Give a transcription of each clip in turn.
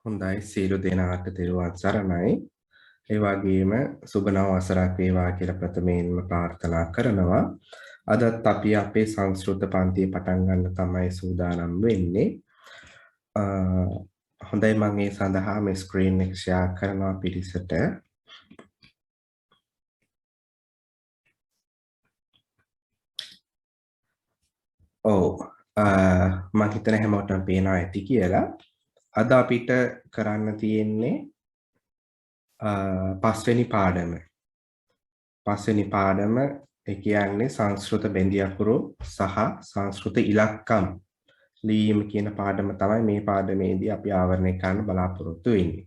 හොඳයි සියලු දෙනාට තෙරුවන් සරණයි. ඒ වගේම සුබ නව වසරක් වේවා කියලා ප්‍රථමයෙන්ම ප්‍රාර්ථනා කරනවා. අදත් අපි අපේ සංස්කෘත පන්තිය පටන් ගන්න තමයි සූදානම් වෙන්නේ. හොඳයි මම ඒ සඳහා මේ ස්ක්‍රීන් එක ෂෙයා කරනවා පිරිසට. ඔව් මම හිතන හැමෝටම පේනවා ඇති කියලා. අද අපිට කරන්න තියෙන්නේ පස්වෙනි පාඩම. පස්වෙනි පාඩම ඒ කියන්නේ සංස්කෘත බෙන්දි අකුරු සහ සංස්කෘත ඉලක්කම් ලිවීම කියන පාඩම තමයි මේ පාඩමේදී අපි ආවරණය කරන්න බලාපොරොත්තු වෙන්නේ.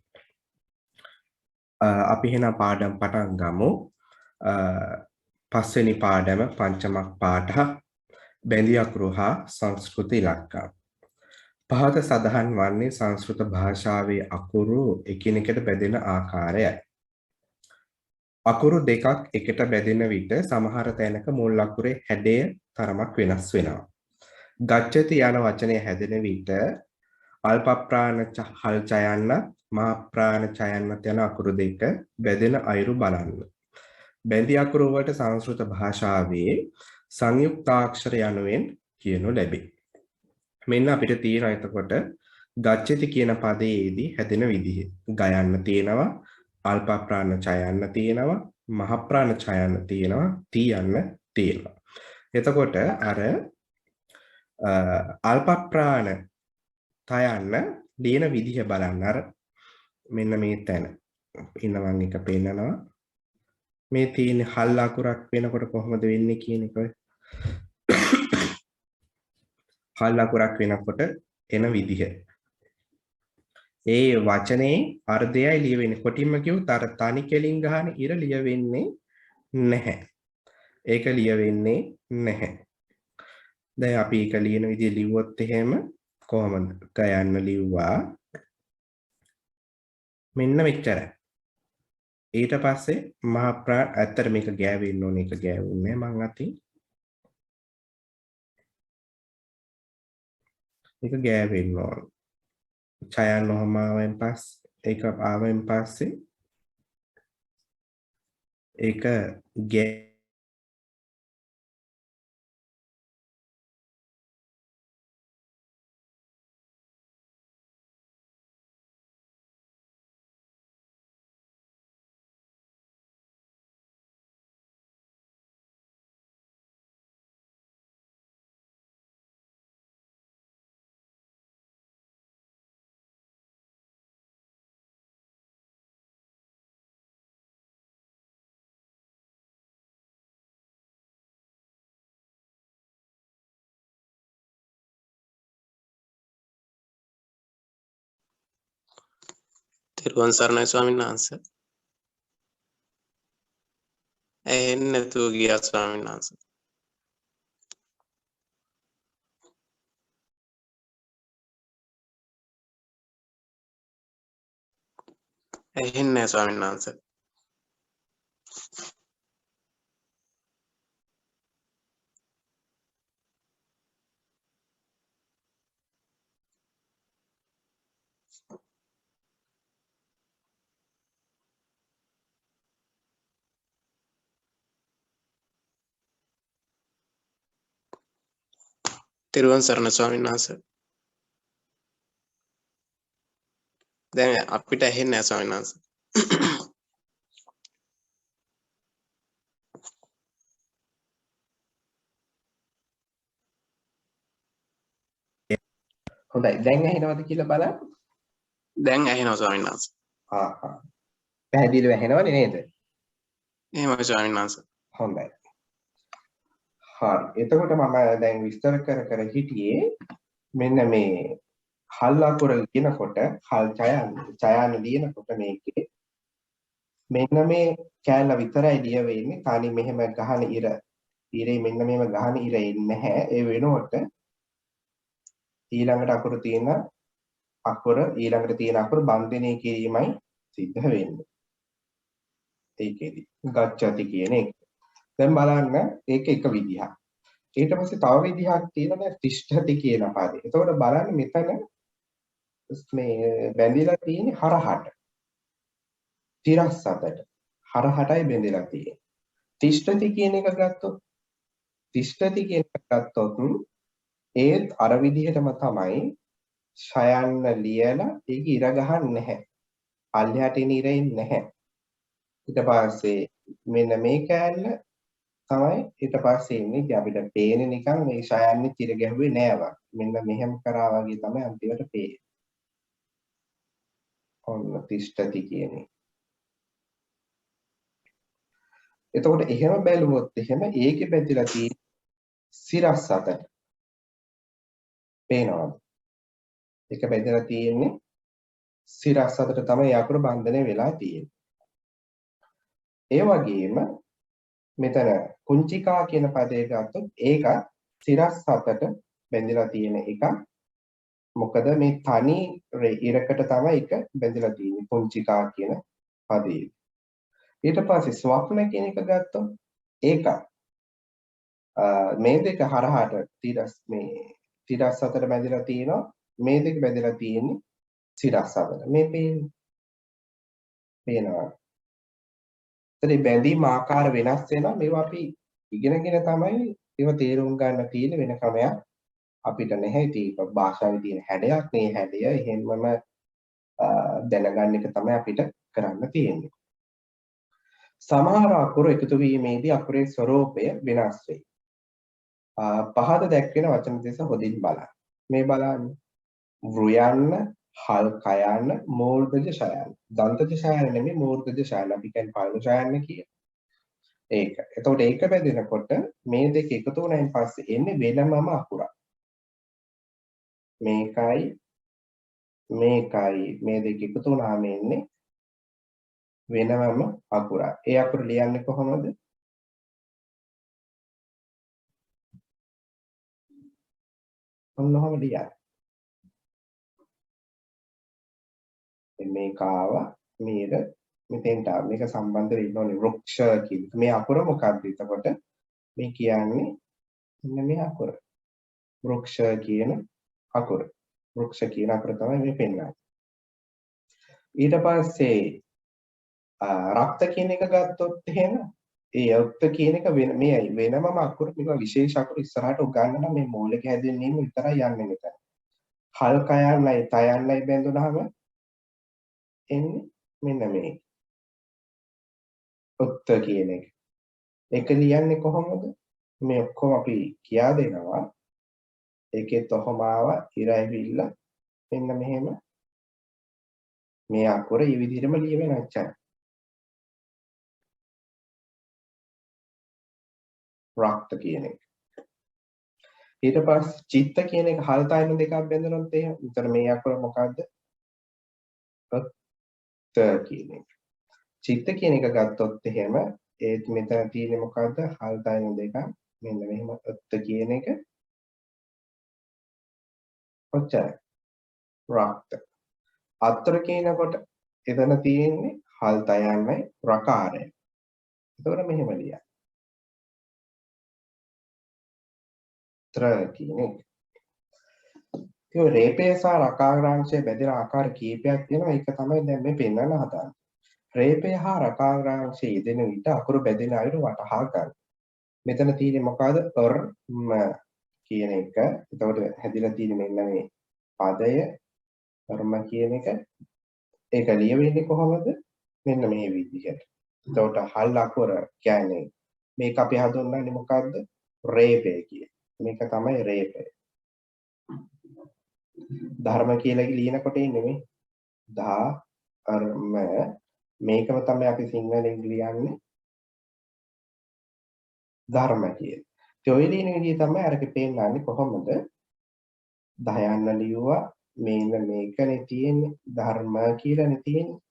අපි එහෙනම් පාඩම් පටන් ගමු. පස්වෙනි පාඩම පංචමක් පාඨ බෙන්දි අකුරු හා සංස්කෘත ඉලක්කම්. පහත සඳහන් වන්නේ සංස්කෘත භාෂාවේ අකුරු එකිනෙකට බෙදෙන ආකාරයයි. අකුරු දෙකක් එකට බැඳෙන විට සමහර තැනක මුල් අකුරේ හැඩය තරමක් වෙනස් වෙනවා. ගච්ඡති යන වචනය හැදෙන විට අල්ප ප්‍රාණ හල් ඡයන්න මහ ප්‍රාණ ඡයන්නත් යන අකුරු දෙක බැඳෙන අයුරු බලන්න. බැඳි අකුරු වලට සංස්කෘත භාෂාවේ සංයුක්තාක්ෂර යනුවෙන් කියනු ලැබේ. මෙන්න අපිට තියෙනවා එතකොට ගච්ඡති කියන පදයේදී හැදෙන විදිහ. ගයන්න තියෙනවා අල්ප ප්‍රාණ ඡයන්න තියෙනවා මහ ප්‍රාණ ඡයන්න තියෙනවා තියන්න තියෙනවා. එතකොට අර අල්ප ප්‍රාණ ඡයන්න ලියන විදිහ බලන්න. අර මෙන්න මේ තැන ඉන්න මම එක පෙන්නනවා. මේ තියෙන හල් අකුරක් වෙනකොට කොහොමද වෙන්නේ කියන එක. හල් අකුරක් වෙනකොට එන විදිහ. ඒ වචනේ අර්ධයයි ලියවෙන්නේ. කොටින්ම කිව්වොත් අර තනි කෙලින් ගහන ඉර ලියවෙන්නේ නැහැ. ඒක ලියවෙන්නේ නැහැ. දැන් අපි ඒක ලියන විදිය ලිව්වොත් එහෙම කොහොමද? ගයන්න ලිව්වා. මෙන්න මෙච්චරයි. ඊට පස්සේ මහා ප්‍රාණ ඇත්තට මේක ගෑවෙන්න ඕනේ. ඒක ගෑවුන්නේ මං අතින්. ඒක ගෑවෙන්න ඕනේ. ඡයන්න ඔහම ආවෙන් පස්සේ ඒක ආවෙන් පස්සේ ඒක තෙරුවන් සරණයි ස්වාමීන් වහන්සේ. ඇහෙන්නේ නැතුව ගියා ස්වාමීන් වහන්සේ. ඇහෙන්නේ නැහැ ස්වාමීන් වහන්සේ. තෙරුවන් සරණ ස්වාමීන් වහන්සේ. දැන් අපිට ඇහෙන්නේ නැහැ ස්වාමීන් වහන්සේ. හොඳයි. දැන් ඇහෙනවද කියලා බලන්න. දැන් ඇහෙනවා ස්වාමීන් වහන්සේ. පැහැදිලිව ඇහෙනවනේ නේද? එහෙමයි ස්වාමීන් වහන්සේ. හොඳයි. හරි. එතකොට මම දැන් විස්තර කර හිටියේ මෙන්න මේ හල් අකුර ලියනකොට හල් ඡයන්න ලියනකොට මේකේ මෙන්න මේ කෑල්ල විතරයි ලියවෙන්නේ. තනි මෙහෙම ගහන ඉරේ මෙන්න මෙහෙම ගහන ඉර එන්නේ නැහැ. ඒ වෙනුවට ඊළඟට අකුරු තියෙන අකුර බන්ධනය කිරීමයි සිද්ධ වෙන්නේ. ඒකෙදි ගච්ඡති කියන එක. දැන් බලන්න ඒක එක විදිහක්. ඊට පස්සේ තව විදිහක් තියෙනවා තිෂ්ඨති කියන පදේ. එතකොට බලන්න මෙතන මේ බැඳිලා තියෙන්නේ හරහට. තිරස් අතට. හරහටයි බැඳිලා තියෙන්නේ. තිෂ්ඨති කියන එක ගත්තොත් තිෂ්ඨති කියන එක ගත්තොත් ඒත් අර විදිහටම තමයි ශයන්න ලියලා ඒක ඉර ගහන්නේ නැහැ. පල්ලෙහාට එන ඉර එන්නේ නැහැ. ඊට පස්සේ මෙන්න මේ කෑල්ල තමයි ඊට පස්සේ එන්නේ. ඉතින් අපිට පේන්නේ නිකන් මේ ශයන්නේ ඉර ගැහුවේ නෑ වගේ. මෙන්න මෙහෙම කරා වගේ තමයි අන්තිමට පේන්නේ. ඔන්න තිෂ්ඨති කියන්නේ. එතකොට එහෙම බැලුවොත් එහෙම ඒකේ බැඳිලා තියෙන සිරස් අතට පේනවද? ඒක බැඳලා තියෙන්නේ සිරස් අතට තමයි යකුර බන්ධනය වෙලා තියෙන්නේ. ඒ වගේම මෙතන කුංචිකා කියන පදේ ගත්තොත් ඒක සිරස් අතට බැඳලා තියෙන එක. මොකද මේ තනි ඉරකට තමයි ඒක බැඳලා තියෙන්නේ කුංචිකා කියන පදේ. ඊට පස්සේ ස්වප්න කියන එක ගත්තොත් ඒක මේ දෙක හරහාට තිරස් අතට බැඳලා තියෙනවා. මේ දෙක බැඳලා තියෙන්නේ සිරස් අතට. මේ පේනවා. ඒතර බැඳීම් ආකාර වෙනස් වෙනවා. මේවා අපි ඉගෙනගෙන තමයි ඒව තේරුම් ගන්න තියෙන වෙන ක්‍රමයක් අපිට නැහැ. ඉතින් භාෂාවේ තියෙන හැඩයක් මේ හැඩය එහෙමම දැනගන්න එක තමයි අපිට කරන්න තියෙන්නේ. සමහර අකුරු එකතු වීමේදී අකුරේ ස්වරූපය වෙනස් වෙයි. පහත දැක්වෙන වචන දෙස හොඳින් බලන්න. මේ බලන්න. වෘයන්න, හල් කයන්න, මූර්ධජ ශයන්න. දන්තජ ශයන්න නෙමෙයි මූර්ධජ ශයන්න. අපි කියන්නේ පළමු ශයන්න කිය. ඒක. එතකොට ඒක බැඳෙනකොට මේ දෙක එකතු වුණායින් පස්සේ එන්නේ වෙනමම අකුරක්. මේකයි මේ දෙක එකතු වුණාම එන්නේ වෙනමම අකුරක්. ඒ අකුර ලියන්නේ කොහොමද? ඔන්නෝම ලියන්න. මේක ආවා මේක මෙතෙන්ට මේක සම්බන්ධ වෙන්න ඕනේ වෘක්ෂ කියන. මේ අකුර මොකක්ද? එතකොට මේ කියන්නේ මෙන්න මේ අකුර. වෘක්ෂ කියන අකුර. වෘක්ෂ කියන අකුර තමයි මේ පෙන්නන්නේ. ඊට පස්සේ රක්ත කියන එක ගත්තොත් එහෙම ඒ යොක්ත කියන එක වෙනමම අකුර. මේක විශේෂ අකුර ඉස්සරහට උගන්වන්න මේ මූලික හැදෙන්නේම විතරයි යන්නේ මෙතන. හල් කයන්නයි තයන්නයි බැඳුනහම එන්නේ මෙන්න මේ උත්ත කියන එක. ඒක ලියන්නේ කොහොමද? මේ ඔක්කොම අපි කියා දෙනවා. ඒකෙත් ඔහොම ආවා ඉර ඇවිල්ලා මෙන්න මෙහෙම මේ අකුර මේ විදිහටම ලියවෙන අච්චා. රක්ත කියන එක. ඊට පස්සේ චිත්ත කියන එක හල් තයින දෙකක් බැඳනොත් එහෙම. උතන මේ අකුර මොකද්ද? ත කියන එක. චිත්ත කියන එක ගත්තොත් එහෙම ඒත් මෙතන තියෙන්නේ මොකද්ද? හල් තයින දෙකක්. මෙන්න මෙහෙම ත කියන එක. ඔච්චරයි. රක්ත. අතර කියනකොට එතන තියෙන්නේ හල් තයන්නයි රකාරය. එතකොට මෙහෙම ලියන්න. ත්‍ර කියන එක. ඒ රේපය සහ රකාංශය බෙදෙන ආකාර කීපයක් තියෙනවා. ඒක තමයි දැන් මේ පෙන්වන්න හදන්නේ. රේපය හා රකාංශය යෙදෙන විට අකුරු බෙදෙන අයුරු වටහා ගන්න. මෙතන තියෙන්නේ මොකද්ද? ම කියන එක. එතකොට හැදිලා තියෙන්නේ මෙන්න මේ පදය ම කියන එක. ඒක ලියවෙන්නේ කොහොමද? මෙන්න මේ විදිහට. එතකොට හල් අකුර කියන්නේ මේක අපි හඳුන්වන්නේ මොකද්ද? රේපය කියන. මේක තමයි රේපය. ධර්ම කියලා ලියනකොට ඉන්නේ මේ ධර්ම මේකම තමයි අපි සිංහලෙන් ලියන්නේ ධර්ම කියලා. ඒ ඔය ලියන විදිහ තමයි අරක පෙන්නන්නේ කොහොමද? දහයන්න ලියුවා මේක මේකනේ තියෙන්නේ ධර්ම කියලානේ තියෙන්නේ.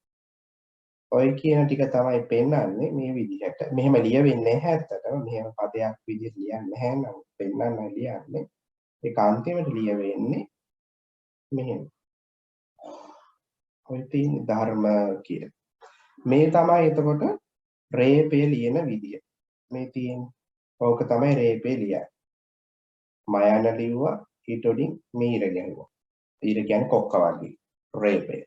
ඔය කියන ටික තමයි පෙන්නන්නේ මේ විදිහට. මෙහෙම ලියවෙන්නේ නැහැ ඇත්තටම. මෙහෙම පදයක් විදිහට ලියන්නේ නැහැ නම් පෙන්නන්නයි ලියන්නේ. ඒක අන්තිමට ලියවෙන්නේ මෙහෙම. ඔය තියෙන ධර්ම කියලා. මේ තමයි එතකොට රේපය ලියන විදිය. මේ තියෙන. ඕක තමයි රේපය ලියන්නේ. මයන ලිව්වා ඊට උඩින් මීර ගැහුවා. ඊට කියන්නේ කොක්ක වගේ. රේපය.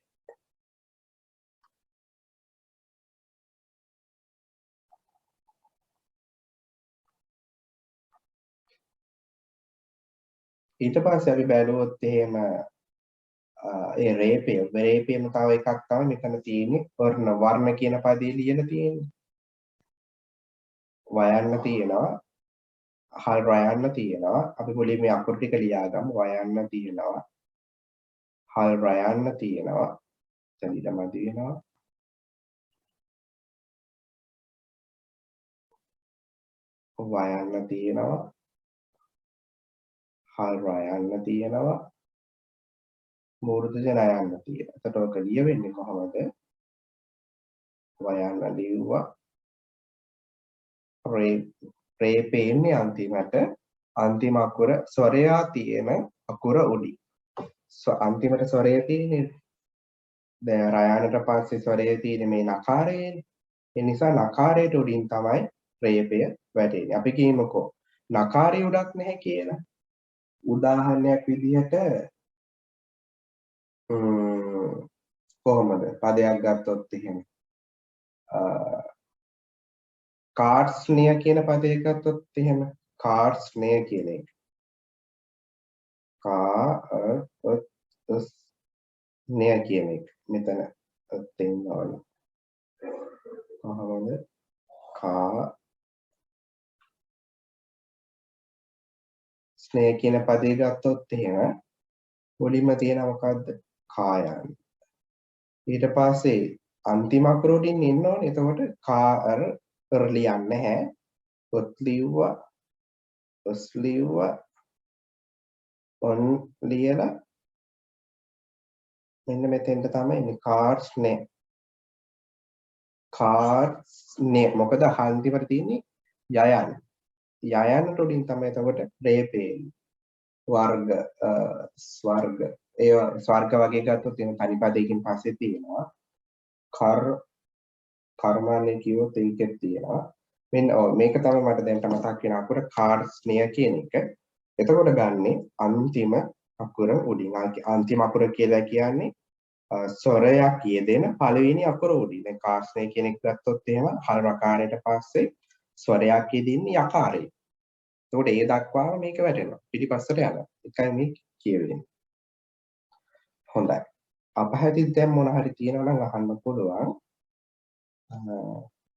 ඊට පස්සේ අපි බැලුවොත් එහෙම ඒ රේපයම තව එකක් තමයි මෙතන තියෙන්නේ වර්ණ කියන පදේ ලියලා තියෙන්නේ. වයන්න තියෙනවා, හල් රයන්න තියෙනවා. අපි පොලිමේ මේ අකුරු ටික ලියාගමු. වයන්න තියෙනවා, හල් රයන්න තියෙනවා. එතනදීම තියෙනවා. වයන්න තියෙනවා, හල් රයන්න තියෙනවා, මූර්ධජ නයන්න තියෙනවා. එතකොට ඔක ලියවෙන්නේ කොහොමද? වයන්න ලියුවා, රේපේන්නේ අන්තිමට අන්තිම අකුර ස්වරයා තියෙන අකුර උඩින්. අන්තිමට ස්වරය තියෙන්නේ දැන් රයන්නට පස්සේ ස්වරය තියෙන්නේ මේ නකාරයේනේ. ඒ නිසා නකාරයට උඩින් තමයි රේපය වැටෙන්නේ. අපි කියමුකෝ නකාරය උඩක් නැහැ කියලා. උදාහරණයක් විදිහට කොහොමද පදයක් ගත්තොත් එහෙම කාර්ස්නය කියන පදේ ගත්තොත් එහෙම කාර්ස්නය කියන එක නය කියන එක මෙතන තෙන්න ඕන කොහොමද ස්නේහ කියන පදේ ගත්තොත් එහෙම මුලින්ම තියෙන මොකද්ද කායන් ඊට පස්සේ අන්තිම අකුර උඩින් එන්න ඕනේ එතකොට කාර් ලියන්නේ නැහැ ඔත් ලිව්වා ඔස් ලිව්වා ඔන් ලියලා මෙන්න මෙතෙන්ට තමයි එන්නේ කාර්ස්නේ මොකද අන්තිමට තියෙන්නේ යයන්ට උඩින් තමයි එතකොට රේපේ වර්ග ස්වර්ග ඒ ස්වර්ග වගේ ගත්තොත් එන තනි පදයකින් පස්සේ තියෙනවා කර්මන්නේ කිව්වොත් ඒකෙත් තියෙනවා මෙන්න මේක තමයි මට දැන් මතක් වෙන අකුර කාර්ස්නය කියන එක එතකොට ගන්නෙ අන්තිම අකුර උඩින් අන්තිම අකුර කියලා කියන්නේ ස්වරයක් යෙදෙන පළවෙනි අකුර උඩින් දැන් කාර්ස්නය කියන එක ගත්තොත් එහෙම හල් රකාරයට පස්සේ ස්වරයක් යෙදෙන්නේ යකාරේ එතකොට ඒ දක්වාම මේක වැටෙනවා පිටිපස්සට යනවා එකයි මේ කියවෙන්නේ හොඳයි අපහැදිත් දැන් මොන හරි තියෙනවා නම් අහන්න පුළුවන්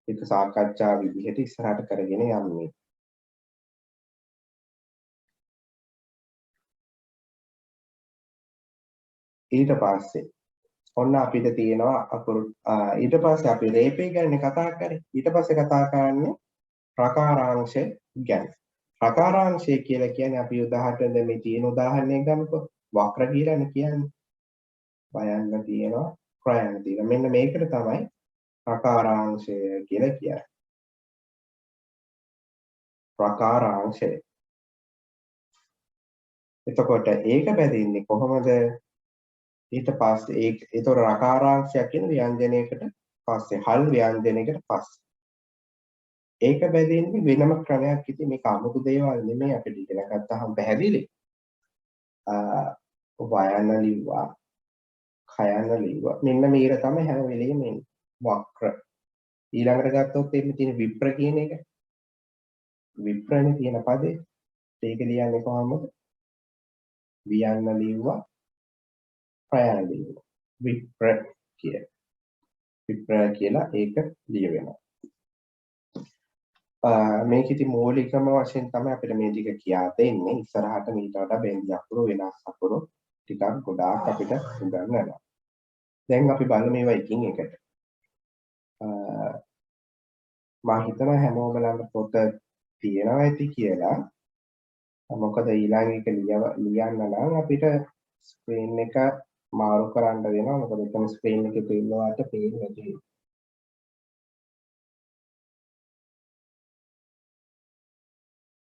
ඒක සාකච්ඡා විදිහට ඉස්සරහට කරගෙන යන්නේ ඊට පස්සේ ඔන්න අපිට තියෙනවා අකුරු ඊට පස්සේ අපි රේපේ ගැන කතා කරේ ඊට පස්සේ කතා කරන්නේ ප්‍රකාරාංශ ගැන ප්‍රකාරාංශය කියලා කියන්නේ අපි උදාහරණ දැන් මේ තියෙන උදාහරණයක් ගමුකෝ වක්‍ර කියලානේ කියන්නේ වයන්න තියෙනවා ප්‍රයන්න තියෙනවා මෙන්න මේකට තමයි ප්‍රකාරාංශය කියලා කියන්නේ ප්‍රකාරාංශය එතකොට ඒක බැඳින්නේ කොහොමද ඊට පස්සේ ඒතොර රකාරාංශයක් කියන ව්‍යංජනයකට පස්සේ හල් ව්‍යංජනයකට පස්සේ ඒක බැඳින්නේ වෙනම ක්‍රමයක් ඉතින් මේක අමුතු දේවල් නෙමෙයි අපිට ඉගෙන ගත්තාම පැහැදිලි වයන්න ලිව්වා කයන්න ලිව්වා මෙන්න මේක තමයි හැම වෙලෙම එන්නේ වක්‍ර ඊළඟට ගත්තොත් එන්නේ තියෙන විප්‍ර කියන එක විප්‍රනේ තියෙන පදේ ඒක ලියන්නේ කොහොමද වියන්න ලිව්වා ප්‍රයන්න ලිව්වා විප්‍ර කියලා ඒක ලියවෙනවා මේක ඉතින් මූලිකම වශයෙන් තමයි අපිට මේ ටික කියා දෙන්නේ ඉස්සරහට මීට වඩා බෙන්දි අකුරු වෙනස් අකුරු ටිකක් ගොඩාක් අපිට උගන්වනවා දැන් අපි බලමු මේවා එකින් එකට මම හිතනවා හැමෝම ළඟ පොත තියෙනවා ඇති කියලා මොකද ඊළඟ එක ලියන්න නම් අපිට ස්ක්‍රීන් එක මාරු කරන්න වෙනවා මොකද එතන ස්ක්‍රීන් එකේ පේනවාට පේන්නේ නැති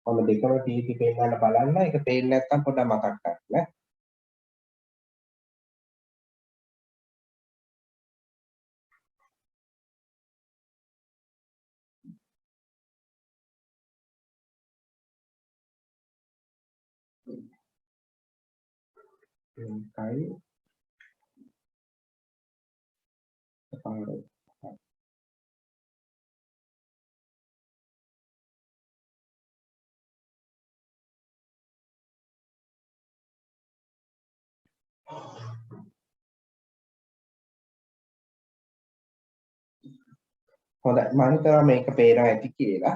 මම දෙකම ටීවී පෙන්නන්න බලන්න ඒක පේන්නේ නැත්නම් පොඩ්ඩක් මතක් කරන්න ඈ පාඩම්. හොඳයි මම හිතනවා මේක පේනවා ඇති කියලා.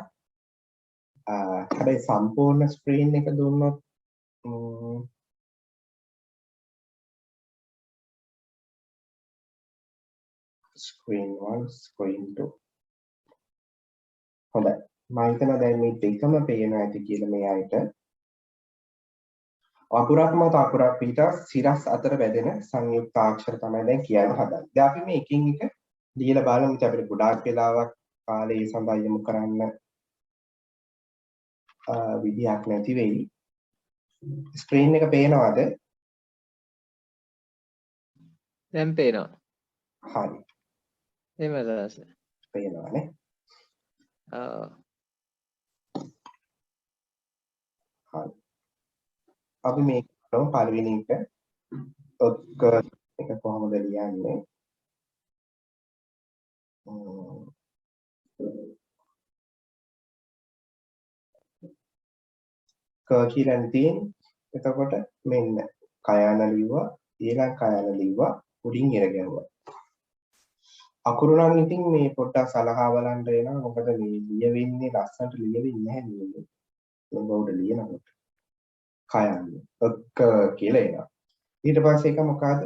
හැබැයි සම්පූර්ණ ස්ක්‍රීන් එක දුන්නොත් screen 1 screen 2 හොඳයි මම හිතනවා දැන් මේ දෙකම පේනවා ඇති කියලා මේ අයට. අකුරක් මත අකුරක් පිට සිරස් අතර වැදෙන සංයුක්තාක්ෂර තමයි දැන් කියන්න හදන්නේ. දැන් අපි මේ එකින් එක ලියලා බලමු. ඉතින් අපිට ගොඩාක් වෙලාවක් කාලේ සඳහා යොමු කරන්න විදියක් නැති වෙයි. ස්ක්‍රීන් එක පේනවද? දැන් පේනවා. හරි. එහෙමද දාස? පේනවනේ. හරි. අපි මේක බලමු පළවෙනි එක. ඔක්ක එක කොහොමද ලියන්නේ? ක කියලා තියෙන්නේ. එතකොට මෙන්න කයන ලිව්වා, ඊළඟ කයන ලිව්වා, උඩින් ඉර ගැව්වා. අකුරු නම් ඉතින් මේ පොඩ්ඩක් සලකා බලන්න වෙනවා. මොකද මේ ලියවෙන්නේ ලස්සනට ලියවෙන්නේ නැහැ නේද? මේක උඩ ලියනකොට. කයන ඔක්ක කියලා එනවා. ඊට පස්සේ එක මොකද්ද?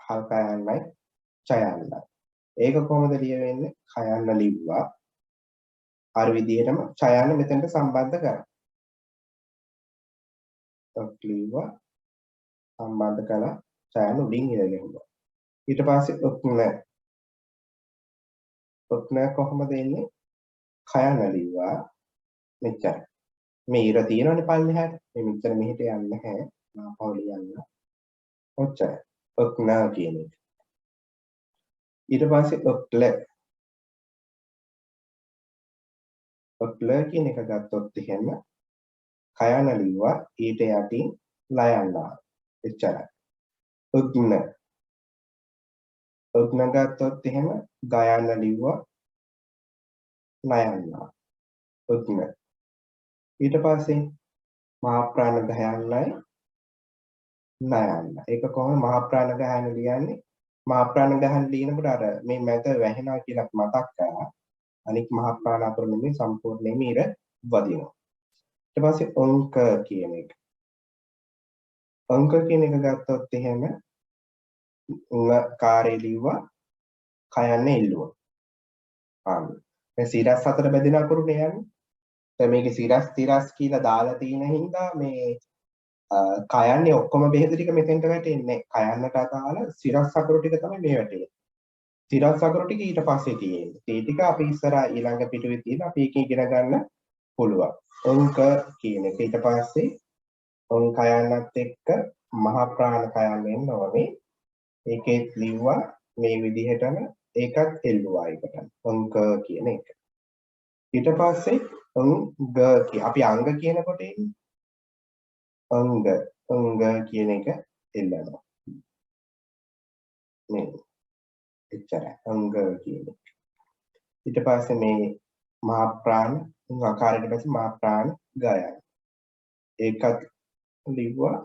හල් කයන්නයි, චයන්නයි. ඒක කොහොමද ලියවෙන්නේ? කයන්න ලිව්වා. අර විදිහටම චයන්න මෙතනට සම්බන්ධ කරා. ලිව්වා සම්බන්ධ කළා චයන්න උඩින් ඉර ගැහුවා. ඊට පස්සේ ඔක්න කොහොමද එන්නේ? කයන්න ලිව්වා මෙච්චර. මේ ඉර තියෙනවනේ පල්ලෙහාට. මේ මෙච්චර මෙහෙට යන්නේ නැහැ. මාපව ලියන්න. ඔච්චර. ඔක්න කියන එක. ඊට පස්සේ ඔක්ල කියන එක ගත්තොත් එහෙම කයන්න ලිව්වා ඊට යටින් ලයන්නා. එච්චරයි. ඔක්න ගත්තොත් එහෙම ගයන්න ලිව්වා ලයන්නා. ඔක්න ඊට පස්සේ මහා ප්‍රාණ ගයන්නයි නයන්න. ඒක කොහොමද මහා ප්‍රාණ ගහන ලියන්නේ? මහා ප්‍රාණ ගහන ලියනකොට අර මේ මැද වැහෙනවා කියලා මතක් කරා. අනික මහා ප්‍රාණ අතර නෙමෙයි සම්පූර්ණයෙන්ම ඉර වදිනවා. ඊට පස්සේ අංක කියන එක. අංක කියන එක ගත්තොත් එහෙම කාර්යය ලිව්වා කයන්න එල්ලුවා. මේ සිරස් අතර බෙදෙන අකුරුනේ යන්නේ. දැන් මේකේ සිරස් තිරස් කියලා දාලා තියෙන හින්දා මේ කයන්නේ ඔක්කොම බෙහෙත ටික මෙතෙන්ට වැටෙන්නේ. කයන්නට අදාළ සිරස් අකුරු ටික තමයි මේ වැටෙන්නේ. සිරස් අකුරු ටික ඊට පස්සේ තියෙන්නේ. ඒ ටික අපි ඉස්සරහා ඊළඟ පිටුවේ තියෙන අපි එක ඉගෙන ගන්න පුළුවන්. අංක කියන එක ඊට පස්සේ කයන්නත් එක්ක මහා ප්‍රාණ කයන්න එන්න ඕනේ. ඒකේ ලිව්වා මේ විදිහටම ඒකත් එල්ලුවා එකට. අංක කියන එක. ඊට පස්සේ අපි අංග කියනකොට එන්නේ අංග කියන එක එල්ලනවා. මේ එච්චරයි අංග කියන එක. ඊට පස්සේ මේ මහා ප්‍රාණ ආකාරයට පස්සේ මහා ප්‍රාණ ගයයි. ඒකත් ලිව්වා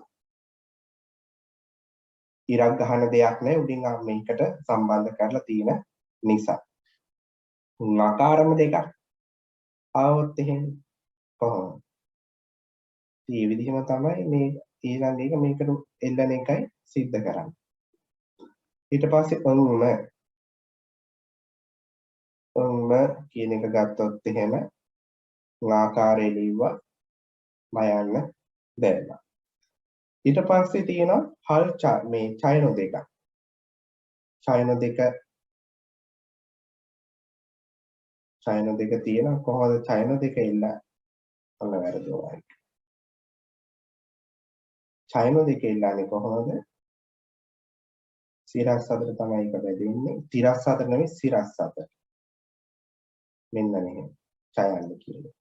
ඉරක් ගහන දෙයක් නැහැ උඩින් මේකට සම්බන්ධ කරලා තියෙන නිසා. නකාරම දෙකක් ආවොත් එහෙම කොහොමද? මේ විදිහම තමයි මේ ඊළඟ එක මේකට එල්ලන එකයි සිද්ධ කරන්නේ. ඊට පස්සේ කියන එක ගත්තොත් එහෙම ආකාරය ලිව්වා මයන්න දැම්මා. ඊට පස්සේ තියෙනවා හල් මේ චයන දෙක. චයන දෙක තියෙනවා. කොහොමද චයන දෙක ඉන්න ඔන්න වැරදුවා. චයන දෙක ඉන්නන්නේ කොහොමද? සිරස් අතර තමයි එක බෙදෙන්නේ. තිරස් අතර නෙමෙයි සිරස් අතර. මෙන්න මෙහෙම චයන්න කියන්නේ.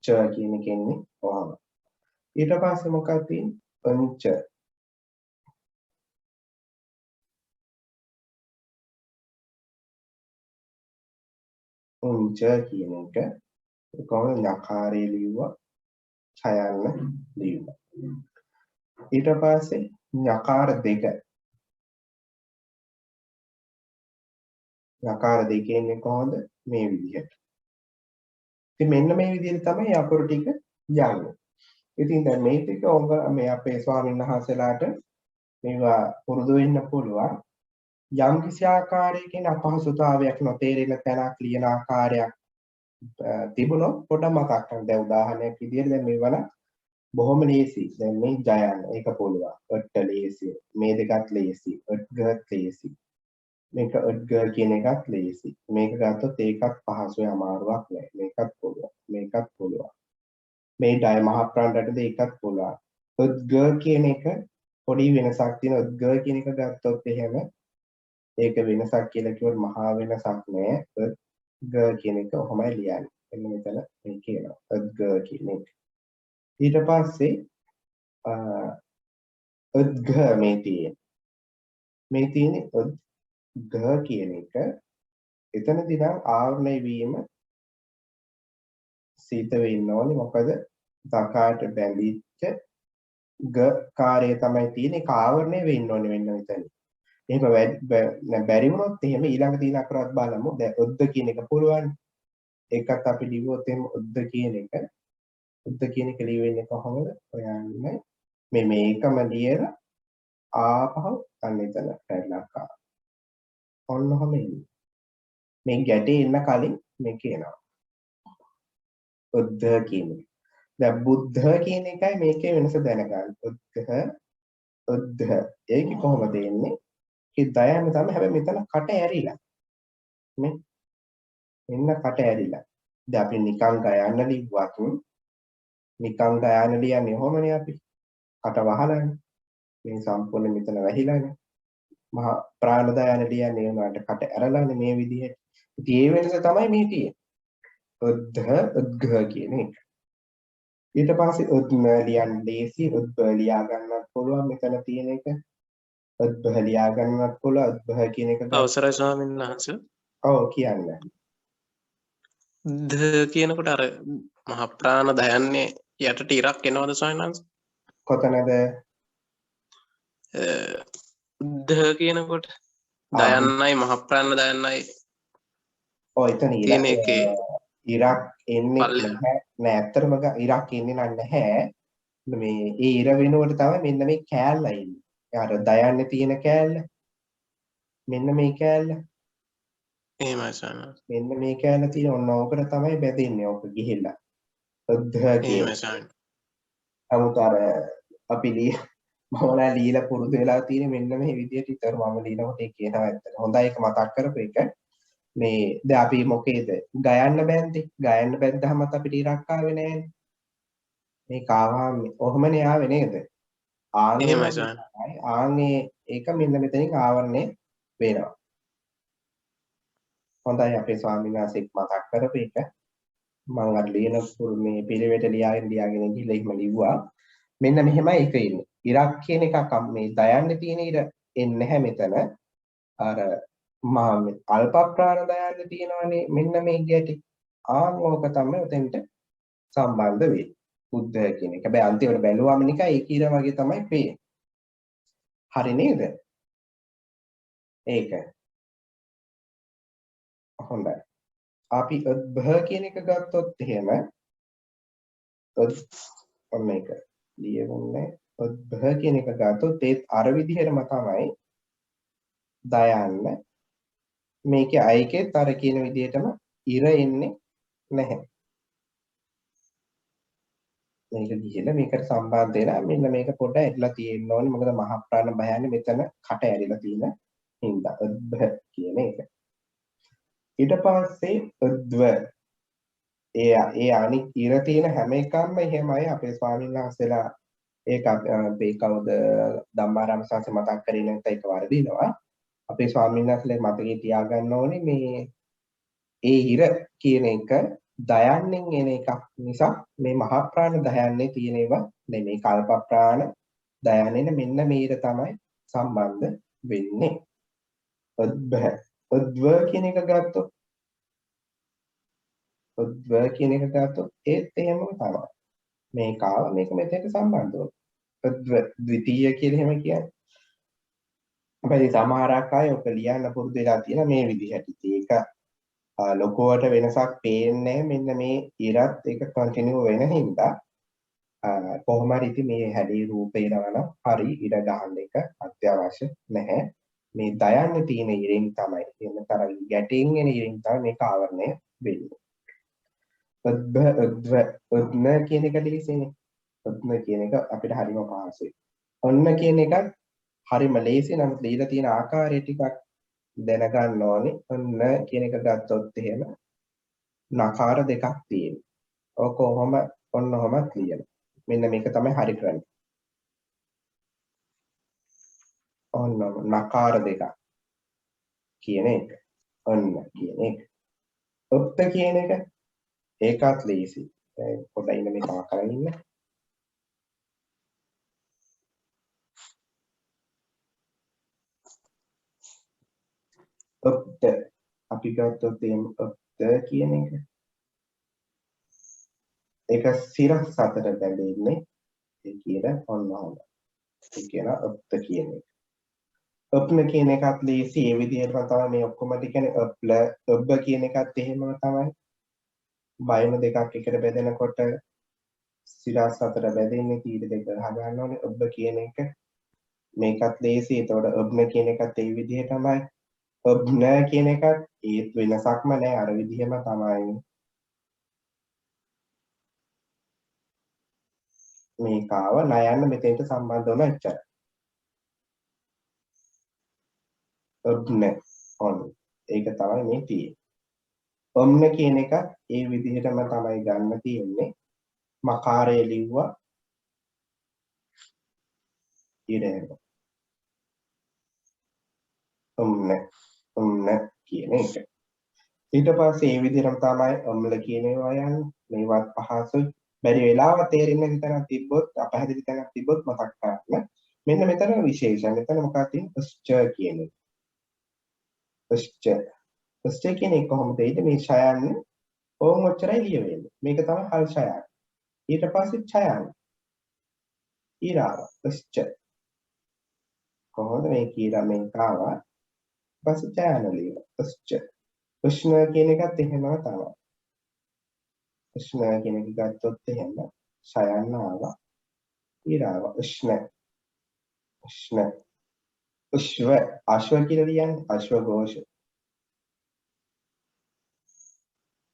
ච කියන එක එන්නේ කොහොමද? ඊට පස්සේ මොකක්ද තියෙන්නේ? පංච. උංච කියන එක කොහොමද යකාරයේ ලියුවා ඡයන්න ලියුවා. ඊට පස්සේ යකාර දෙක යකාර දෙකේ ඉන්නේ කොහොමද මේ විදිහට. ඉතින් මෙන්න මේ විදිහට තමයි අකුරු ටික යන්නේ. ඉතින් දැන් මේ ටික මේ අපේ ස්වාමීන් වහන්සේලාට මේවා පුරුදු වෙන්න පුළුවන්. යම් කිසි ආකාරයකින් අපහසුතාවයක් නොතේරෙන තැනක් ලියන ආකාරයක් තිබුණොත් පොඩ මතක් කරගන්න. දැන් උදාහරණයක් විදිහට දැන් මේවල බොහොම ලේසි. දැන් මේ ජයන්න ඒක පුළුවන්. ඔට්ට ලේසි. මේ දෙකත් ලේසි. ඔට්ගත් ලේසි. මේක ඔට්ග කියන එකත් ලේසි. මේක ගත්තොත් ඒකත් පහසුයි අමාරුවක් නෑ. මේකත් පුළුවන්. මේකත් පුළුවන්. මේ ඩය මහ ප්‍රාණ්ඩටද ඒකත් පුළුවන්. ඔට්ග කියන එක පොඩි වෙනසක් තියෙන. ඔට්ග කියන එක ගත්තොත් එහෙම ඒක වෙනසක් කියලා කිව්වොත් මහා වෙනසක් නෑ. ඔට්ග කියන එක ඔහොමයි ලියන්නේ. එන්න මෙතන මේ කියනවා. ඔට්ග කියන එක. ඊට පස්සේ ඔද්ග මේ තියෙන්නේ ඔද්ග කියන එක එතනදී නම් ආවරණය වීම සිත වෙන්න ඕනේ. මොකද දකාට බැඳිච්ච ග කාර්යය තමයි තියෙන්නේ. ඒක ආවරණය වෙන්න ඕනේ මෙන්න මෙතන. එහෙම බැරි වුණොත් එහෙම ඊළඟ තියෙන අකුරත් බලමු. දැන් ඔද්ද කියන එක පුළුවන්. ඒකත් අපි ලිව්වොත් එහෙම ඔද්ද කියන එක ලියවෙන්නේ කොහොමද? හොයන්න. මේකම ලියලා ආපහු අන්න එතන පැටලක් ඔන්න ඔහම එන්නේ. මේ ගැටේ එන්න කලින් මේ කියනවා. උද්ධ කියන එක. දැන් බුද්ධ කියන එකයි මේකේ වෙනස දැනගන්න. උද්ධ. ඒක කොහොමද එන්නේ? ඒ දයන්න තමයි හැබැයි මෙතන කට ඇරිලා. මෙන්න කට ඇරිලා. දැන් අපි නිකන් ගයන්න ලිව්වත් නිකන් ගයන්න ලියන්නේ කොහොමනේ අපි? කට වහලානේ. මේ සම්පූර්ණ මෙතන වැහිලානේ. මහා ප්‍රාණදායන ලියන්නේ උනාට කට ඇරලානේ මේ විදිහට. ඉතින් ඒ වෙනස තමයි මේ තියෙන්නේ. උද්ධ උද්ඝ කියන එක. ඊට පස්සේ උද්ම ලියන්න ලේසි. උද්බ ලියා ගන්නත් පුළුවන් මෙතන තියෙන එක. උද්බ ලියා ගන්නත් පුළුවන්. උද්බ කියන එක අවසරයි ස්වාමීන් වහන්සේ. ඔව් කියන්න. ද කියනකොට අර මහ ප්‍රාණ දයන්නේ යටට ඉරක් එනවද ස්වාමීන් වහන්සේ? කොතනද? ද කියනකොට දයන්නයි මහ ප්‍රාණ දයන්නයි ඔය එතන තියෙන එකේ ඉරක් එන්නේ පල්ලෙහා. නැහැ. නෑ ඇත්තටම ඉරක් එන්නේ නැහැ. මේ ඒ ඉර වෙනුවට තමයි මෙන්න මේ කෑල්ල ඉන්නේ. අර දයන්නේ තියෙන කෑල්ල. මෙන්න මේ කෑල්ල. එහෙමයි ස්වාමීන් වහන්සේ. මෙන්න මේ කෑල්ල තියෙන ඔන්න ඕකට තමයි බැදෙන්නේ. ඕක ගිහිල්ලා. උද්ධ කියන. එහෙමයි ස්වාමීන්. 아무ත අර අපි මමලා ලීලා පුරුදු වෙලා තියෙන මෙන්න මේ විදියට විතර මම ලියනකොට ඒ කියනවා ඇත්තට. හොඳයි ඒක මතක් කරපු එක. මේ දැන් අපි මොකේද ගයන්න බැන්දේ. ගයන්න බැද්දාමත් අපිට ඉරක් ආවේ නෑනේ. මේ කාවාම ඔහොමනේ ආවේ නේද? එහෙමයි ස්වාමීන්. ආන්නේ ඒක මෙන්න මෙතනින් ආවරණය වෙනවා. හොඳයි අපේ ස්වාමීන් වහන්සේ මතක් කරපු එක. මම අර ලියන මේ පිළිවෙත ලියාගෙන ගිහලා එහෙම ලිව්වා. මෙන්න මෙහෙමයි ඒක ඉන්නේ. ඉරක් කියන එකක් මේ දයන්නේ තියෙන ඉර එන්නේ නැහැ මෙතන. අර අල්ප ප්‍රාණ දයන්නේ තියෙනවානේ මෙන්න මේ ගැටි. ඕක තමයි උතෙන්ට සම්බන්ධ වෙන්නේ. බුද්ධ කියන එක. හැබැයි අන්තිමට බැලුවාම නිකන් ඒක ඉර වගේ තමයි පේන්නේ. හරි නේද? ඒක. හොඳයි. අපි උද්භ කියන එක ගත්තොත් එහෙම ඔන්න ඒක ලියවන්නේ උද්භ කියන එක ගත්තොත් ඒත් අර විදිහටම තමයි දයන්න මේකේ අයිකෙත් අර කියන විදිහටම ඉර එන්නේ නැහැ. මේක ගිහිල්ලා මේකට සම්බන්ධ වෙලා මෙන්න මේක පොඩ ඇරිලා තියෙන්න ඕනේ. මොකද මහ ප්‍රාණ භයන්නේ මෙතන කට ඇරිලා තියෙන හින්දා උද්භ කියන එක. ඊට පස්සේ උද්ව ඒ අනිත් ඉර තියෙන හැම එකක්ම එහෙමයි අපේ ස්වාමීන් වහන්සේලා ඒක අපේ කවුද ධම්මාරාම සාංශ මතක් කරේ නැත්නම් ඒක වරදිනවා. අපේ ස්වාමීන් වහන්සේලා මතකේ තියාගන්න ඕනේ මේ ඒ ඉර කියන එක දයන්නෙන් එන එකක් නිසා මේ මහා ප්‍රාණ දයන්නේ තියෙන ඒවා නෙමෙයි කල්ප ප්‍රාණ දයන්නේ මෙන්න මේ ඉර තමයි සම්බන්ධ වෙන්නේ. උද්භ උද්ව කියන එක ගත්තොත් උද්ව කියන එක ගත්තොත් ඒත් එහෙමම තමයි. මේක ආව මේක මෙතෙන්ට සම්බන්ධ වුණා. උද්ව ද්විතීය කියලා එහෙම කියන්නේ. හැබැයි සමහරක් අය ඔක ලියන්න පුරුදු වෙලා තියෙන මේ විදිහට. ඒක ලොකුවට වෙනසක් පේන්නේ මෙන්න මේ ඉරත් ඒක කන්ටිනියු වෙන හින්දා කොහොම හරි ඉතින් මේ හැඩේ රූපේ නවන හරි ඉර ගහන්න එක අත්‍යවශ්‍ය නැහැ. මේ දයන්නේ තියෙන ඉරෙන් තමයි එන්න තරම් ගැටෙන් එන ඉරෙන් තමයි මේක ආවරණය වෙන්නේ. උද්න කියන එක ලේසිනේ. උද්න කියන එක අපිට හරිම පහසුයි. ඔන්න කියන එකත් හරිම ලේසි. නමුත් ලියලා තියෙන ආකාරය ටිකක් දැනගන්න ඕනේ. ඔන්න කියන එක ගත්තොත් එහෙම නකාර දෙකක් තියෙනවා. ඔක කොහොම ඔන්න ඔහොමත් ලියනවා. මෙන්න මේක තමයි හරි කරන්නේ. ඔන්න නකාර දෙකක් කියන එක. ඔන්න කියන එක. උත්ත කියන එක ඒකත් ලේසි. පොඩ්ඩක් ඉන්න මේ කම කරගෙන ඉන්න. උත්ත අපි ගත්තොත් එහෙම උත්ත කියන එක. ඒක සිරස් අතර බැඳෙන්නේ. ඒ කියන ඔන්න ඔහොම. ඒ කියන උත්ත කියන එක. උප්න කියන එකත් ලේසි. ඒ විදිහටම තමයි මේ ඔක්කොම ටිකනේ උප්ල උබ්බ කියන එකත් එහෙමම තමයි. බයිම දෙකක් එකට බෙදෙනකොට සිරස් අතර බැඳෙන්නේ තීර දෙක ගන්න ඕනේ. උබ්බ කියන එක මේකත් ලේසි. එතකොට උබ්න කියන එකත් ඒ විදිහටමයි. උබ්න කියන එකත් ඒත් වෙනසක්ම නැහැ. අර විදිහම තමයි. මේකාව නයන්න මෙතෙන්ට සම්බන්ධ වුණා එච්චරයි. උබ්න ඔන්න ඒක තමයි මේ තියෙන්නේ. ඔම්න කියන එක ඒ විදිහටම තමයි ගන්න තියෙන්නේ. මකාරය ලිව්වා ඊට ඔම්න කියන එක. ඊට පස්සේ ඒ විදිහටම තමයි ඔම්ල කියන ඒවා යන්නේ. මේවත් පහසුයි. බැරි වෙලාව තේරෙන්නේ නැති තැනක් තිබ්බොත් අපහැදිලි තැනක් තිබ්බොත් මතක් කරගන්න. මෙන්න මෙතන විශේෂයි. මෙතන මොකක්ද තියෙන්නේ? ස්ච කියන එක. ස්ච කියන එක කොහොමද එයිද මේ ඡයන්නේ? ඕම් ඔච්චරයි ලියවෙන්නේ. මේක තමයි හල් ඡයන. ඊට පස්සේ ඡයන. ඊරාව ස්ච. කොහොමද මේ කියලා මේක ආවා. පස්සේ ඡයන ලියන. ස්ච. උෂ්ණ කියන එකත් එහෙමම තමයි. උෂ්ණ කියන එක ගත්තොත් එහෙම ඡයන ආවා. ඊරාව උෂ්ණ. උෂ්ණ. උෂ්ව අශ්ව කියලා කියන්නේ අශ්ව ഘോഷ.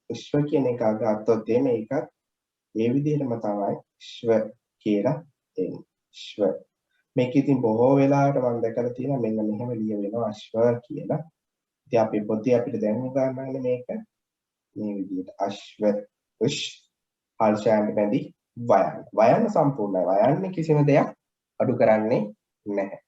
උෂ්ව කියන එක ගත්තොත් මේක ඒ විදිහටම තමයි ශ්ව කියලා එන්නේ. ශ්ව. මේක ඉතින් බොහෝ වෙලාවට මම දැකලා තියෙනවා මෙන්න මෙහෙම ලිය වෙනවා අශ්ව කියලා. ඉතින් අපේ පොතේ අපිට දැනුම් ගන්නවානේ මේක. මේ විදිහට අශ්ව උෂ් හල්ෂයන්ට බැඳි වයන්. වයන් සම්පූර්ණයි. වයන්නේ කිසිම දෙයක් අඩු කරන්නේ නැහැ.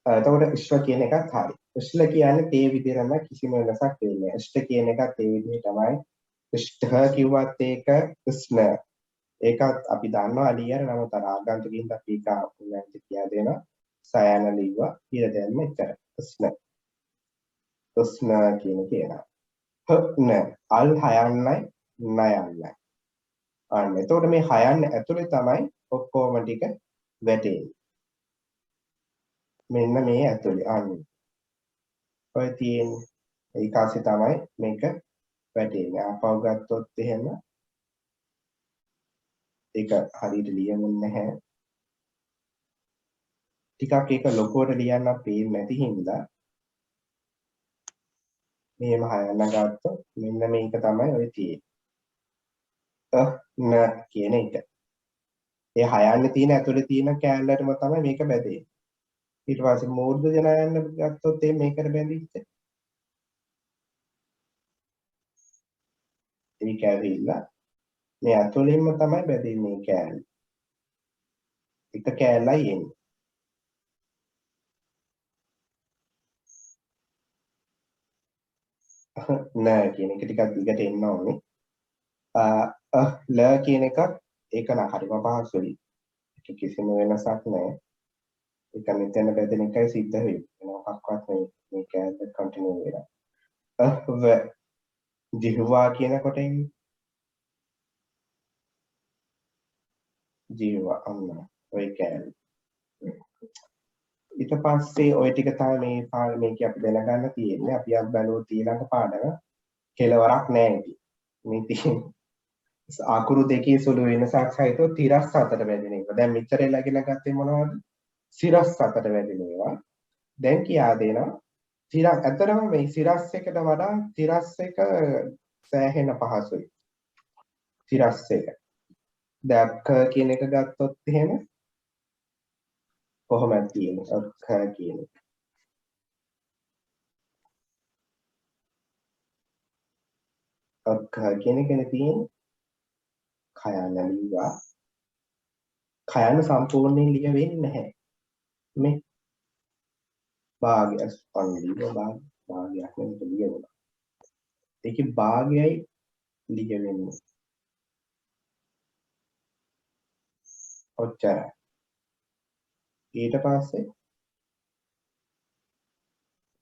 එතකොට ශ්ව කියන එකත් හරි. ශ්ල කියන්නේ තේ විදිහටම කිසිම වෙනසක් වෙන්නේ නැහැ. ශ්ට කියන එකත් ඒ විදිහටමයි. ශ්ඨ කිව්වත් ඒක ස්න. ඒකත් අපි දන්නවා අලියර නමුත් අර ආගන්තුකින්ද අපි ඒක උන්වහන්සේ කියා දෙනවා. සයන ලිව්වා කියලා දැන් මෙච්චර. ස්න. ස්න කියනවා. හන අල් හයන්නයි නයන්නයි. අන්න එතකොට මේ හයන්න ඇතුලේ තමයි ඔක්කොම ටික වැටෙන්නේ. මෙන්න මේ ඇතුලේ අන්න. ඔය තියෙන ඒකාසේ තමයි මේක වැටෙන්නේ. ආපහු ගත්තොත් එහෙම ඒක හරියට ලියන්නේ නැහැ. ටිකක් ඒක ලොකුවට ලියන්න පේන්නේ නැති හින්දා මෙහෙම හයන්න ගත්තොත් මෙන්න මේක තමයි ඔය තියෙන්නේ. න කියන එක. ඒ හයන්නේ තියෙන ඇතුලේ තියෙන කෑල්ලටම තමයි මේක බැදෙන්නේ. ඊට පස්සේ මූර්ධ ජන යන්න ගත්තොත් මේකට බැඳිච්ච. ඒක ඇවිල්ලා මේ ඇතුලින්ම තමයි බැඳෙන්නේ කෑල්ල. එක කෑල්ලයි එන්නේ. නෑ කියන එක ටිකක් දිගට එන්න ඕනේ. ල කියන එකත් ඒක නම් හරිම පහසුයි. ඒක කිසිම වෙනසක් නෑ. ඒක මෙතන බෙදෙන එකයි සිද්ධ වෙන්නේ. මොකක්වත් මේ කෑල්ල කන්ටිනියු වෙනවා. ව ජිහ්වා කියනකොට එන්නේ ජීවා අන්න ඔය කෑලි. ඊට පස්සේ ඔය ටික තමයි මේක අපි දැනගන්න තියෙන්නේ. අපි අත් බැලුවොත් ඊළඟ පාඩම කෙලවරක් නැහැ ඉතින්. මේ තියෙන අකුරු දෙකේ සුළු වෙනසක් සහිතව තිරස් අතර වැදෙන එක. දැන් මෙච්චර ඉගෙන ගත්තේ මොනවද? සිරස් අතර වැදෙන ඒවා. දැන් කියා දෙනවා සිරස් ඇත්තටම මේ සිරස් එකට වඩා තිරස් එක සෑහෙන පහසුයි. තිරස් එක. දැන් ක කියන එක ගත්තොත් එහෙම කොහොමද තියෙන්නේ? ක කියන එක. ක කියන එකනේ තියෙන්නේ. කයන ලියවා. කයන සම්පූර්ණයෙන් ලිය වෙන්නේ නැහැ. මේ භාගය ස්පන්දින භාගයක් නෙමෙයි ලියනවා. ඒකේ භාගයයි ලිය වෙන්නේ. ඔච්චරයි. ඊට පස්සේ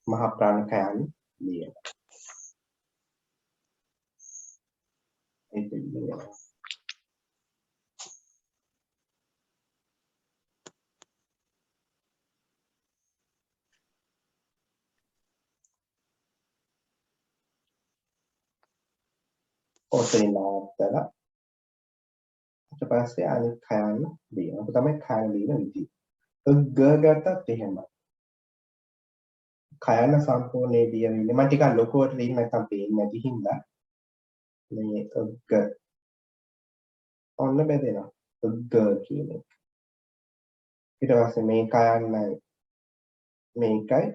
මහ ප්‍රාණකයන් ලියන. ඒක ලියනවා. ඔතනින් නවත්තලා ඊට පස්සේ අනිත් කයන් ලියනවා. ඒක තමයි කයන ලියන විදිය. ග ගත්තත් එහෙමයි. කයන සම්පූර්ණයේ ලියවින්නේ මම ටිකක් ලොකුවට ලියන්න නැත්නම් පේන්නේ නැති හින්දා මේ ග ඔන්න බෙදෙනවා. ග කියන එක. ඊට පස්සේ මේ කයන්නයි මේකයි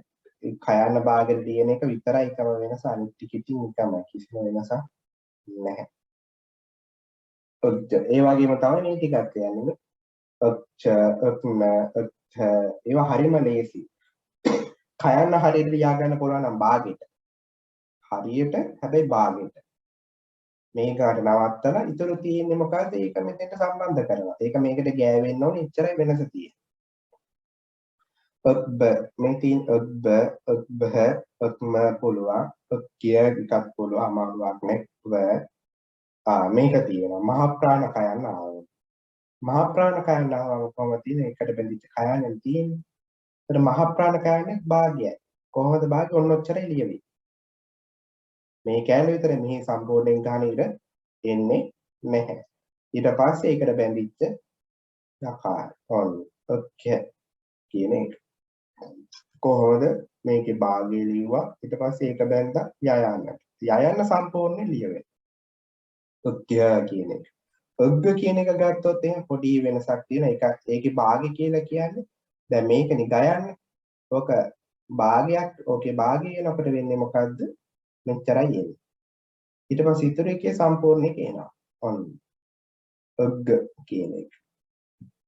කයන්න භාගෙට ලියන එක විතරයි එකම වෙනස අනිත් ටික ඉතින් එකමයි කිසිම වෙනසක් නැහැ. ඒ වගේම තමයි මේ ටිකක් කියන්නේ. ඒවා හරිම ලේසි. කයන්න හරියට ලියා ගන්න පුළුවන් නම් භාගෙට. හරියට හැබැයි භාගෙට. මේකට නවත්තලා ඉතුරු තියෙන්නේ මොකද්ද? ඒක මෙතෙන්ට සම්බන්ධ කරනවා. ඒක මේකට ගෑවෙන්න ඕනේ. එච්චරයි වෙනස තියෙන්නේ. ඔබ මේ තියෙන ඔබ ඔබහ ඔත්ම පුළුවන්. ඔක්කිය එකක් පුළුවන් අමාරුවක් නෑ. මේක තියෙනවා. මහ ප්‍රාණ කයන්න ආවම. මහ ප්‍රාණ කයන්න ආවම කොහොමද තියෙන්නේ? එකට බැඳිච්ච කයන්න තියෙන්නේ. ඒතර මහ ප්‍රාණ කයන්නේ භාගයයි. කොහොමද භාගය? ඔන්න ඔච්චරයි ලියවෙන්නේ. මේ කෑල්ල විතර මෙහි සම්පූර්ණයෙන් ගන්න ඉර එන්නේ නැහැ. ඊට පස්සේ ඒකට බැඳිච්ච ආකාරය. ඔන්න ඔක්කේ කියන එක. කොහොමද මේකේ භාගය ලියුවා ඊට පස්සේ ඒක බැඳලා යයන්නට. යයන්න සම්පූර්ණයෙන් ලියවෙන්නේ. ඔක්කේ කියන එක. ඔග්ග කියන එක ගත්තොත් එහෙනම් පොඩි වෙනසක් තියෙන එක. ඒකේ භාගය කියලා කියන්නේ දැන් මේකනේ ගයන්නේ. ඔක භාගයක් ඕකේ භාගය වෙනකොට වෙන්නේ මොකද්ද? මෙච්චරයි එන්නේ. ඊට පස්සේ ඉතුරු එකේ සම්පූර්ණ එක එනවා. ඔන්න. ඔග්ග කියන එක.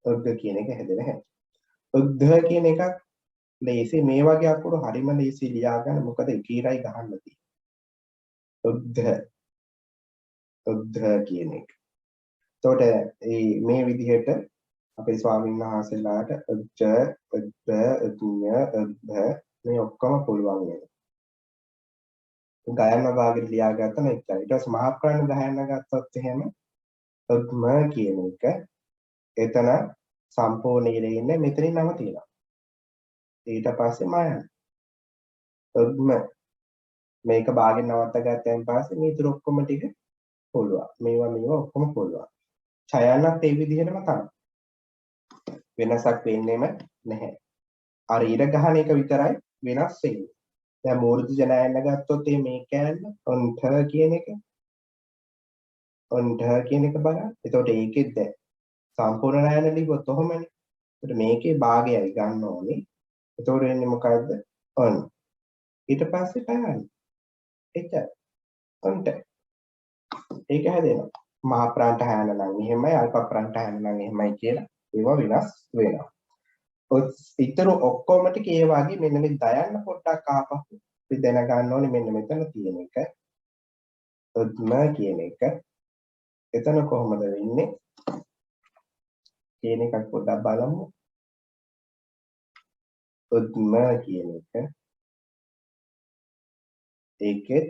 ඔග්ග කියන එක හැදෙන හැටි. ඔග්ධ කියන එකක් ලේසි මේ වගේ අකුරු හරිම ලේසි ලියා ගන්න මොකද එක ඉරයි ගහන්න තියෙන්නේ. ඔග්ධ. ඔග්ධ කියන එක. එතකොට මේ විදිහට අපේ ස්වාමීන් වහන්සේලාට ඔග්ජ, ඔග්ධ, ඔග්ඤ, ඔග්ධ මේ ඔක්කොම පුළුවන් වෙනවා. ගයන්න භාගෙට ලියාගත්ත මෙච්චරයි. ඊට පස්සේ මහා ප්‍රාණ ගයන්න ගත්තොත් එහෙම ඔග්ම කියන එක එතන සම්පූර්ණ ඉරෙන්නේ මෙතනින් නවතිනවා. ඊට පස්සේ මයන් ඔග්ම මේක භාගෙන් නවත්ත ගත්තයින් පස්සේ මේ ඉතුරු ඔක්කොම ටික පුළුවන්. මේවා ඔක්කොම පුළුවන්. ඡයන්නත් ඒ විදිහටම තමයි. වෙනසක් වෙන්නේම නැහැ. අර ඉර ගහන එක විතරයි වෙනස් වෙන්නේ. දැන් මූර්ධ ජනයන්න ගත්තොත් මේ කෑල්ල ඔන්ඨ කියන එක ඔන්ඨ කියන එක බලන්න. එතකොට ඒකෙත් දැන් සම්පූර්ණ නයන ලිව්වොත් ඔහොමනේ. එතකොට මේකේ භාගයයි ගන්න ඕනේ. එතකොට වෙන්නේ මොකද්ද? ඔන්. ඊට පස්සේ කයන්න. එච්චර. ඔන්ඨ. ඒක හැදෙනවා. මහ ප්‍රාණ්ට හැන නම් එහෙමයි අල්ප ප්‍රාණ්ට හැන නම් එහෙමයි කියලා ඒවා වෙනස් වෙනවා. ඉතුරු ඔක්කොම ටික ඒ වගේ මෙන්න මේ දයන්න පොඩ්ඩක් ආපහු අපි දැනගන්න ඕනේ මෙන්න මෙතන තියෙන එක. ඔත්ම කියන එක. එතන කොහොමද වෙන්නේ? කියන එකක් පොඩ්ඩක් බලමු. ඔත්ම කියන එක. ඒකෙත්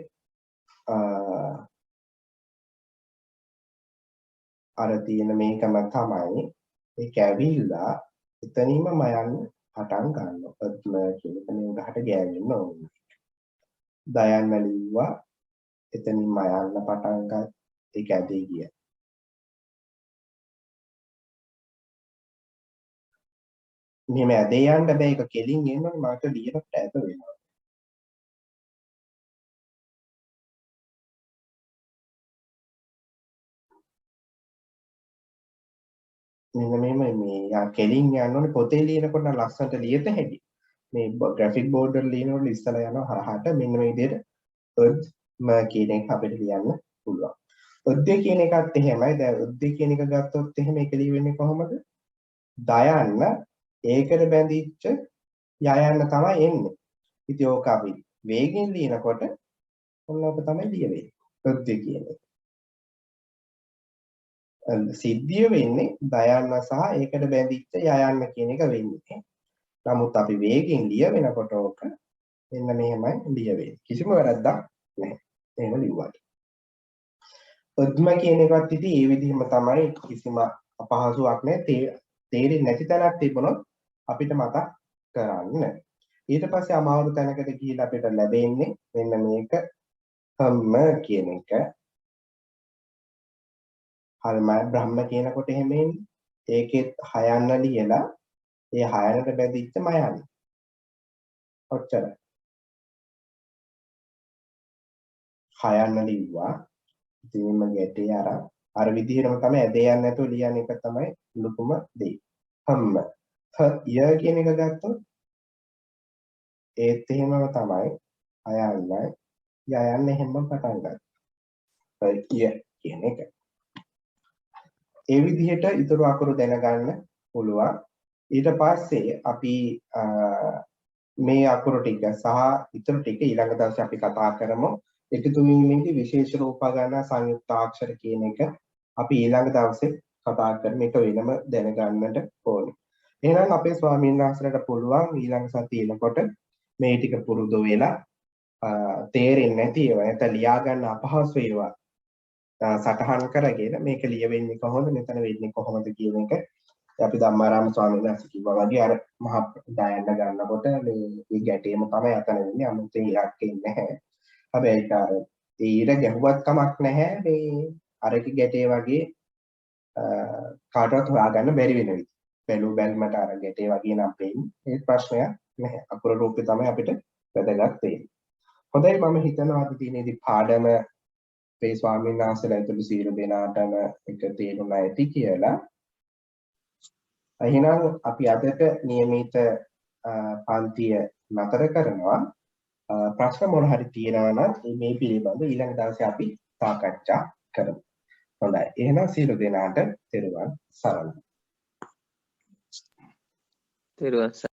අර තියෙන මේකම තමයි ඒක ඇවිල්ලා එතනින්ම මයන්න පටන් ගන්නවා. පద్ම කියන එක මේ උඩහට ගෑවෙන්න ඕනේ. දයන්න ලිව්වා එතනින්ම යන්න පටන් ගත්ත ඒක ඇදී ගියා. මෙහෙම ඇදේ යන්න බෑ ඒක කෙලින් එනවනේ මාක ලියනකොට ඇද වෙනවා. මෙන්න මෙහෙම මේ යා කෙලින් යන්න ඕනේ පොතේ ලියනකොට නම් ලස්සනට ලියත හැකි. මේ ග්‍රැෆික් බෝඩ් වල ලියනකොට ඉස්සලා යනවා හරහාට මෙන්න මේ විදිහට ම කියන එක අපිට ලියන්න පුළුවන්. උද්දේ කියන එකත් එහෙමයි. දැන් උද්දේ කියන එක ගත්තොත් එහෙම ඒක ලියවෙන්නේ කොහොමද? දයන්න ඒකට බැඳිච්ච යයන්න තමයි එන්නේ. ඉතින් ඕක අපි වේගෙන් ලියනකොට ඔන්න ඔක තමයි ලියවෙන්නේ. උද්දේ කියන එක. සිද්ධිය වෙන්නේ දයන්න සහ ඒකට බැඳිච්ච යයන්න කියන එක වෙන්නේ. නමුත් අපි වේගෙන් ලියවෙනකොට ඕක මෙන්න මෙහෙමයි ලියවෙන්නේ. කිසිම වැරද්දක් නැහැ. එහෙම ලිව්වට. උද්ම කියන එකත් ඉතින් ඒ විදිහම තමයි කිසිම අපහසුයක් නැහැ. තේරෙන්නේ නැති තැනක් තිබුණොත් අපිට මතක් කරන්න. ඊට පස්සේ අමාරු තැනකට ගිහිල්ලා අපිට ලැබෙන්නේ මෙන්න මේක හම්ම කියන එක. හල්ම බ්‍රහ්ම කියනකොට එහෙම එන්නේ. ඒකෙත් හයන්න ලියලා ඒ හයනට බැඳිච්ච මයන්න. ඔච්චරයි. හයන්න ලිව්වා. ඉතින් මම ගැටේ අර විදිහටම තමයි ඇද යන්නේ නැතුව ලියන එක තමයි ලොකුම දේ. හම්ම. ය කියන එක ගත්තොත් ඒත් එහෙමම තමයි අයන්නයි යයන්න එහෙමම පටන් ගන්න. ය කියන එක. ඒ විදිහට ඊතර අකුරු දැනගන්න පුළුවන්. ඊට පස්සේ අපි මේ අකුරු ටික සහ ඊතර ටික ඊළඟ දවසේ අපි කතා කරමු. එකතු වීමේදී විශේෂ රූප ගන්න සංයුක්තාක්ෂර කියන එක අපි ඊළඟ දවසේ කතා කරමු. මේක වෙනම දැනගන්නට ඕනේ. එහෙනම් අපේ ස්වාමීන් වහන්සේලාට පුළුවන් ඊළඟ සතියේ එනකොට මේ ටික පුරුදු වෙලා තේරෙන්නේ නැති ඒවා නැත්නම් ලියා ගන්න අපහසු ඒවා සටහන් කරගෙන මේක ලියවෙන්නේ කොහොමද මෙතන වෙන්නේ කොහොමද කියන එක අපි ධම්මාරාම ස්වාමීන් වහන්සේ කිව්වා වගේ අර මහ දයන්න ගන්නකොට මේ ගැටේම තමයි අතන වෙන්නේ අමුතෙන් ඉරක් එන්නේ නැහැ. හැබැයි ඒක අර ඊට ගැහුවත් කමක් නැහැ මේ අරක ගැටේ වගේ කාටවත් හොයාගන්න බැරි වෙන විදිහ. බැලු බැලමට අර ගැටේ වගේ නම් පෙන්නේ ඒ ප්‍රශ්නයක් නැහැ. අකුර රූපේ තමයි අපිට වැදගත් වෙන්නේ. හොඳයි මම හිතනවා අද දිනේදී පාඩම මේ ස්වාමීන් වහන්සේලා ඇතුළු සියලු දෙනාටම එක තේරුණා ඇති කියලා. එහෙනම් අපි අදට નિયમિત පන්තිය නතර කරනවා. ප්‍රශ්න මොන හරි තියෙනවා නම් මේ පිළිබඳව ඊළඟ දවසේ අපි සාකච්ඡා කරමු. හොඳයි. එහෙනම් සියලු දෙනාට තෙරුවන් සරණයි. තෙරුවන්